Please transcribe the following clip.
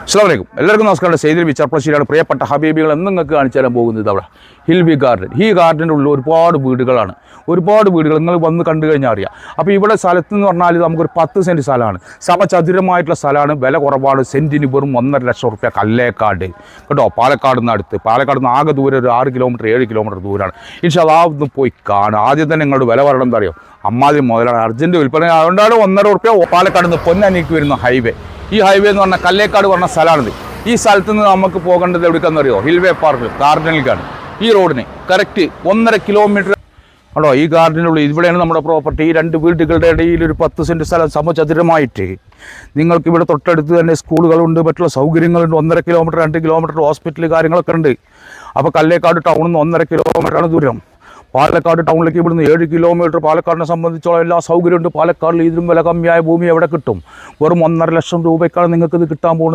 അസ്സലാമു അലൈക്കും. എല്ലാവർക്കും നമസ്കാരം. സെയ്ദിൽ വിച്ചർപ്പശ്ശേരിയാണ്. പ്രിയപ്പെട്ട ഹബീബികൾ എന്ന് നിങ്ങൾക്ക് കാണിച്ചു തരാൻ പോകുന്നത് അവിടെ ഹിൽവി ഗാർഡൻ. ഈ ഗാർഡൻ്റെ ഉള്ളിൽ ഒരുപാട് വീടുകളാണ്. ഒരുപാട് വീടുകൾ നിങ്ങൾ വന്ന് കണ്ടു കഴിഞ്ഞാൽ അറിയാം. അപ്പോൾ ഇവിടെ സ്ഥലത്ത് എന്ന് പറഞ്ഞാൽ നമുക്കൊരു 10 സെൻറ്റ് സ്ഥലമാണ്. സമചതുരമായിട്ടുള്ള സ്ഥലമാണ്. വില കുറവാണ്. സെൻറ്റിന് വെറും 1.5 ലക്ഷം റുപ്യ. കല്ലേക്കാട് കേട്ടോ. പാലക്കാട് നിന്ന് അടുത്ത്. പാലക്കാട് നിന്ന് ആകെ ദൂരം ഒരു 6 കിലോമീറ്റർ 7 കിലോമീറ്റർ ദൂരമാണ്. ഇൻഷാ അല്ലാഹ് ഒന്ന് പോയി കാണുക. ആദ്യം തന്നെ നിങ്ങളുടെ വില പറയണം എന്താ അറിയോ? അമ്മാതിരി മുതലാണ്. അർജൻറ്റ് വിൽപ്പന. അതുകൊണ്ടാണ് 1.5 റുപ്യ പാലക്കാട് നിന്ന് പൊന്നാനിക്ക് വരുന്ന ഹൈവേ. ഈ ഹൈവേ എന്ന് പറഞ്ഞാൽ കല്ലേക്കാട് പറഞ്ഞ സ്ഥലമാണിത്. ഈ സ്ഥലത്ത് നിന്ന് നമുക്ക് പോകേണ്ടത് എവിടേക്കാണെന്നറിയോ? ഹിൽവേ പാർക്ക് ഗാർഡനിലേക്കാണ്. ഈ റോഡിന് കറക്റ്റ് 1.5 കിലോമീറ്റർ ആണോ ഈ ഗാർഡനുള്ളിൽ. ഇവിടെയാണ് നമ്മുടെ പ്രോപ്പർട്ടി. ഈ 2 വീടുകളുടെ ഇടയിൽ ഒരു 10 സെൻറ്റ് സ്ഥലം സമചതുരമായിട്ട് നിങ്ങൾക്ക് ഇവിടെ തൊട്ടടുത്ത് തന്നെ സ്കൂളുകളുണ്ട്, മറ്റുള്ള സൗകര്യങ്ങളുണ്ട്. 1.5 കിലോമീറ്റർ 2 കിലോമീറ്റർ ഹോസ്പിറ്റൽ കാര്യങ്ങളൊക്കെ ഉണ്ട്. അപ്പോൾ കല്ലേക്കാട് ടൗണിൽ നിന്ന് 1.5 കിലോമീറ്ററാണ് ദൂരം. പാലക്കാട് ടൗണിലേക്ക് ഇവിടുന്ന് 7 കിലോമീറ്റർ. പാലക്കാടിനെ സംബന്ധിച്ചോളം എല്ലാ സൗകര്യമുണ്ട്. പാലക്കാടിൽ ഇതിലും വില കമ്മിയായ ഭൂമി എവിടെ കിട്ടും? വെറും 1.5 ലക്ഷം രൂപയ്ക്കാണ് നിങ്ങൾക്ക് ഇത് കിട്ടാൻ പോകുന്നത്.